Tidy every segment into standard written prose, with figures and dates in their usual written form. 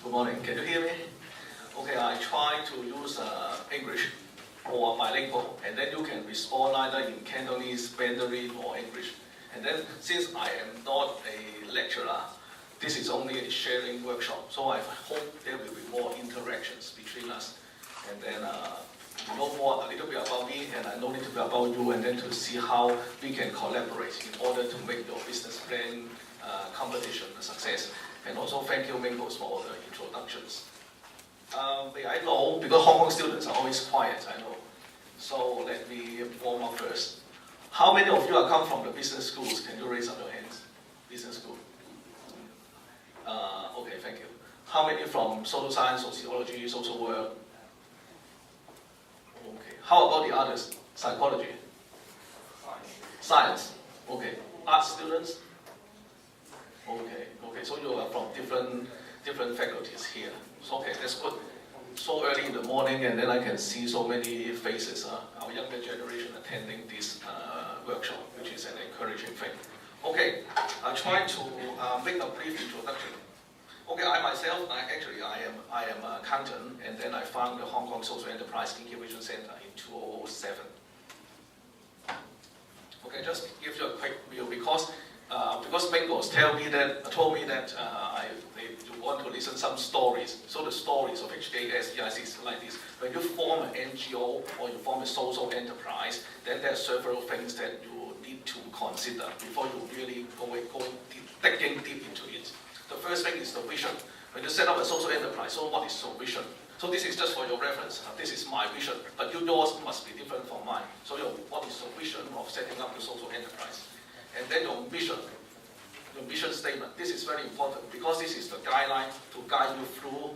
Good morning. Can you hear me? Okay, I try to use English or bilingual, and then you can respond either in Cantonese, Mandarin, or English. And then, since I am not a lecturer, this is only a sharing workshop, so I hope there will be more interactions between us. And then you know more a little bit about me, and I know a little bit about you, and then to see how we can collaborate in order to make your business plan competition a success. And also thank you, Mingos, for all the introductions. I know, because Hong Kong students are always quiet, I know. So let me warm up first. How many of you are come from the business schools? Can you raise up your hands? Business school. Okay, thank you. How many from social science, sociology, social work? Okay. How about the others? Psychology? Science. Okay. Art students? Okay. Okay. So you are from different faculties here. So okay, that's good. So early in the morning, and then I can see so many faces. Our younger generation attending this workshop, which is an encouraging thing. Okay, I try to make a brief introduction. Okay, I myself, I am an accountant, and then I founded the Hong Kong Social Enterprise Incubation Center in 2007. Okay, just give you a quick view because Mingos told me that you want to listen some stories. So the stories of HKSEC is like this: when you form an NGO or you form a social enterprise, then there are several things that you need to consider before you really digging deep into it. The first thing is the vision. When you set up a social enterprise, so what is your vision? So this is just for your reference. This is my vision, but yours must be different from mine. So what is your vision of setting up the social enterprise? And then your mission statement. This is very important because this is the guideline to guide you through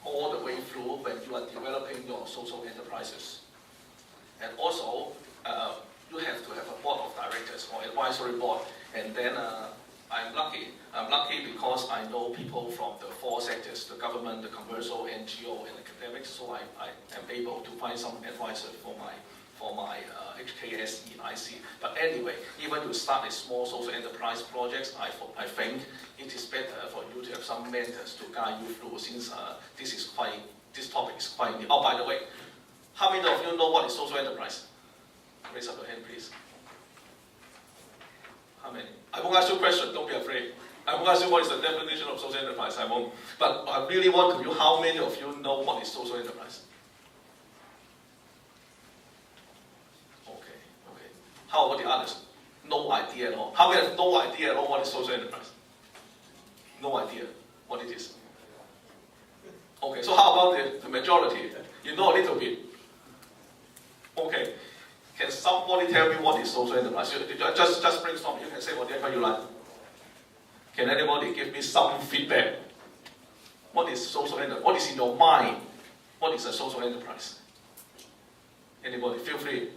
all the way through when you are developing your social enterprises. And also, you have to have a board of directors or advisory board. And then I'm lucky because I know people from the four sectors: the government, the commercial, NGO, and academics. So I am able to find some advisors for my HKSEC. But anyway, even to start a small social enterprise projects, I think it is better for you to have some mentors to guide you through, since this topic is quite new. Oh, by the way, how many of you know what is social enterprise? Raise up your hand, please. How many? I won't ask you a question, don't be afraid. I won't ask you what is the definition of social enterprise, I won't. But I really want to know how many of you know what is social enterprise? Okay. How about the others? No idea at all. How many have no idea at all what is social enterprise? No idea what it is. Okay, so how about the majority? You know a little bit. Okay. Can somebody tell me what is social enterprise? Just brainstorm. You can say whatever you like. Can anybody give me some feedback? What is social enterprise? What is in your mind? What is a social enterprise? Anybody? Feel free.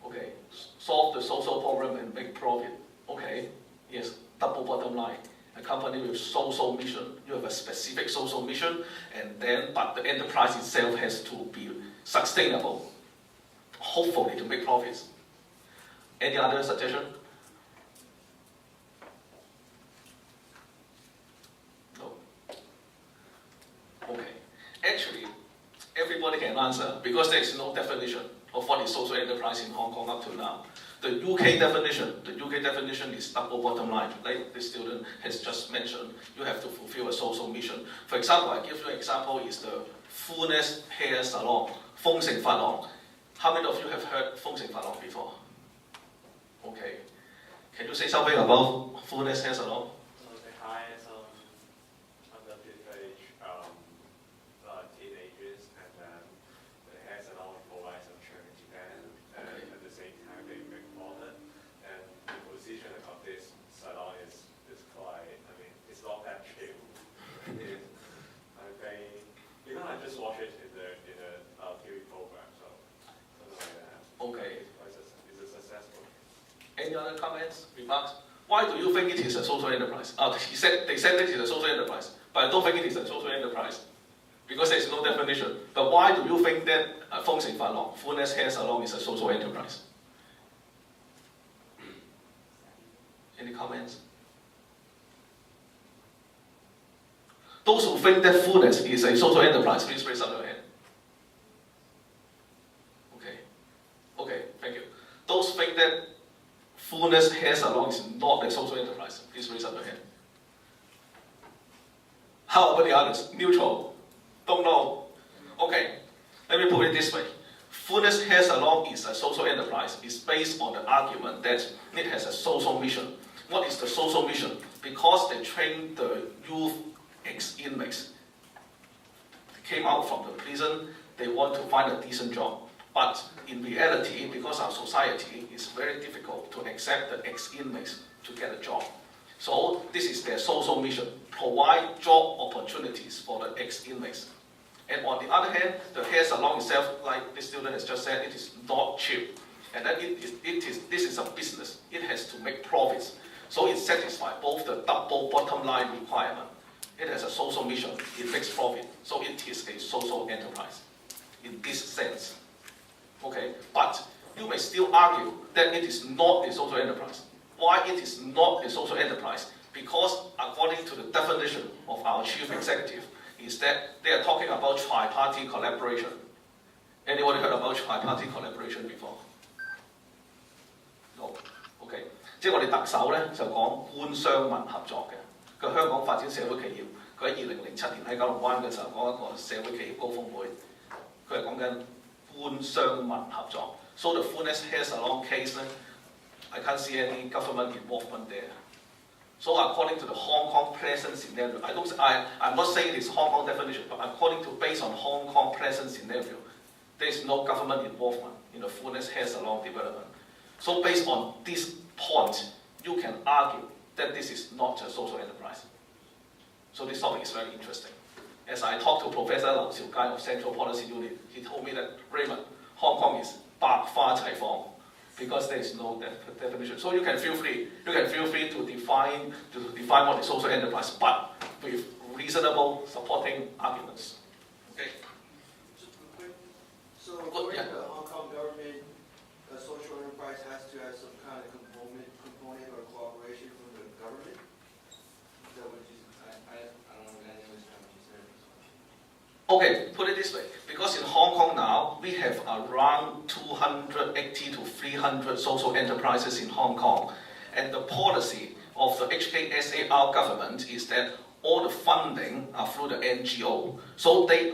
Okay. Solve the social problem and make profit. Okay. Yes. Double bottom line. A company with social mission, you have a specific social mission, but the enterprise itself has to be sustainable, hopefully to make profits. Any other suggestion? No. Okay. Actually, everybody can answer because there is no definition of what is social enterprise in Hong Kong up to now. The UK definition is double bottom line. Like the student has just mentioned, you have to fulfill a social mission. For example, I give you an example is the Fullness Hair Salon, Feng Sing Falong. How many of you have heard Feng Sing Falong before? Okay. Can you say something about Fullness Hair Salon? So they hire some underprivileged teenagers, and then the hair salon provides some charity band, and at the same time they make profit. And the position of this salon is quite, it's not that cheap. I think, I just watch it in the TV program, so something like that. Okay. It's a successful. Any other comments, remarks? Why do you think it is a social enterprise? They said it is a social enterprise, but I don't think it is a social enterprise because there is no definition. But why do you think that Feng Sing Falong, Fullness Hair Salon, is a social enterprise? Any comments? Those who think that Fullness is a social enterprise, please raise up your hand. Okay. Okay, thank you. Those who think that Fullness hair salon is not a social enterprise, please raise up your hand. How about the others? Neutral? Don't know. Okay, let me put it this way. Fullness hair salon is a social enterprise. It's based on the argument that it has a social mission. What is the social mission? Because they train the youth ex-inmates. They came out from the prison, they want to find a decent job. But in reality, because our society is very difficult to accept the ex-inmates to get a job. So this is their social mission, provide job opportunities for the ex-inmates. And on the other hand, the hair salon itself, like this student has just said, it is not cheap. And then this is a business. It has to make profits. So it satisfies both the double bottom line requirement. It has a social mission, it makes profit. So it is a social enterprise in this sense. Okay, but you may still argue that it is not a social enterprise. Why it is not a social enterprise? Because according to the definition of our chief executive, is that they are talking about tri-party collaboration. Anyone heard about tri-party collaboration before? No. OK， 即係我哋特首咧就講官商民合作嘅。佢香港發展社會企業，佢喺2007年喺九龍灣嘅時候講一個社會企業高峰會，佢係講緊官商民合作。So the Fullness hair salon case 咧 I can't see any government involvement there. So according to the Hong Kong present scenario, I'm not saying it's Hong Kong definition, but according to based on Hong Kong present scenario, there is no government involvement in the Fullness hair salon development. So based on this point, you can argue that this is not a social enterprise. So this topic is very interesting. As I talked to Professor Lau Xiaogai of Central Policy Unit, he told me that Raymond, Hong Kong is 百花齊放. Because there is no definition. So you can feel free to define what is social enterprise, but with reasonable supporting arguments. Okay. Just real quick. So according to the Hong Kong government, a social enterprise has to have some kind of component or cooperation from the government. Is that what you said? I don't know what you said. Okay, put it this way. Because in Hong Kong now, we have around 280 to 300 social enterprises in Hong Kong. And the policy of the HKSEC government is that all the funding are through the NGO. So the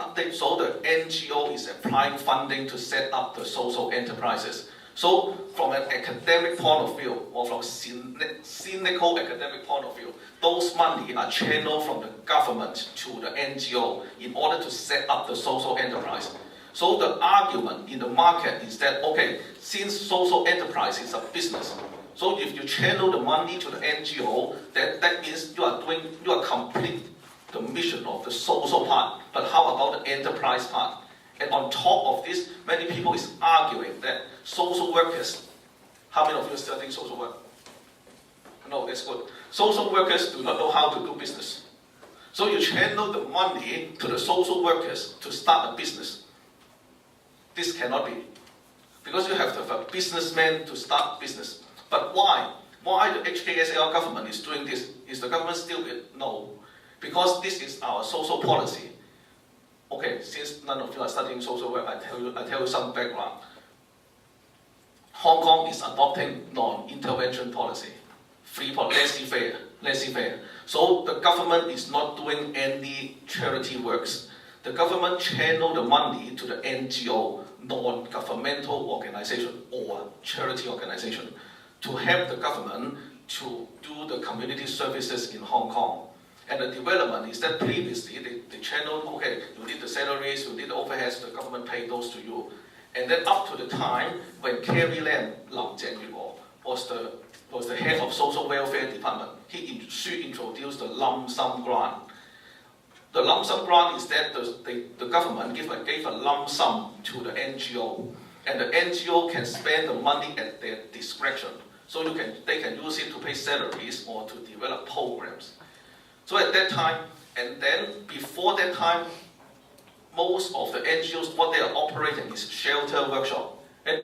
NGO is applying funding to set up the social enterprises. So from an academic point of view, or from cynical academic point of view, those money are channeled from the government to the NGO in order to set up the social enterprise. So the argument in the market is that, okay, since social enterprise is a business, so if you channel the money to the NGO, then that means you are complete the mission of the social part. But how about the enterprise part? And on top of this, many people is arguing that social workers, how many of you are studying social work? No, that's good. Social workers do not know how to do business. So you channel the money to the social workers to start a business. This cannot be. Because you have to have a businessman to start business. But why? Why the HKSEC government is doing this? Is the government stupid? No. Because this is our social policy. Okay, since none of you are studying social work, I tell you some background. Hong Kong is adopting non-intervention policy, free policy, laissez-faire. So the government is not doing any charity works. The government channel the money to the NGO, non-governmental organization or charity organization, to help the government to do the community services in Hong Kong. And the development is that previously they channeled, okay, you need the salaries, you need the overheads, the government paid those to you. And then up to the time when Carrie Lam, Lam Jianyuo, was the head of social welfare department, she introduced the lump sum grant. The lump sum grant is that the government gave a lump sum to the NGO, and the NGO can spend the money at their discretion. So they can use it to pay salaries or to develop programs. So at that time, and then before that time, most of the NGOs, what they are operating is shelter workshop.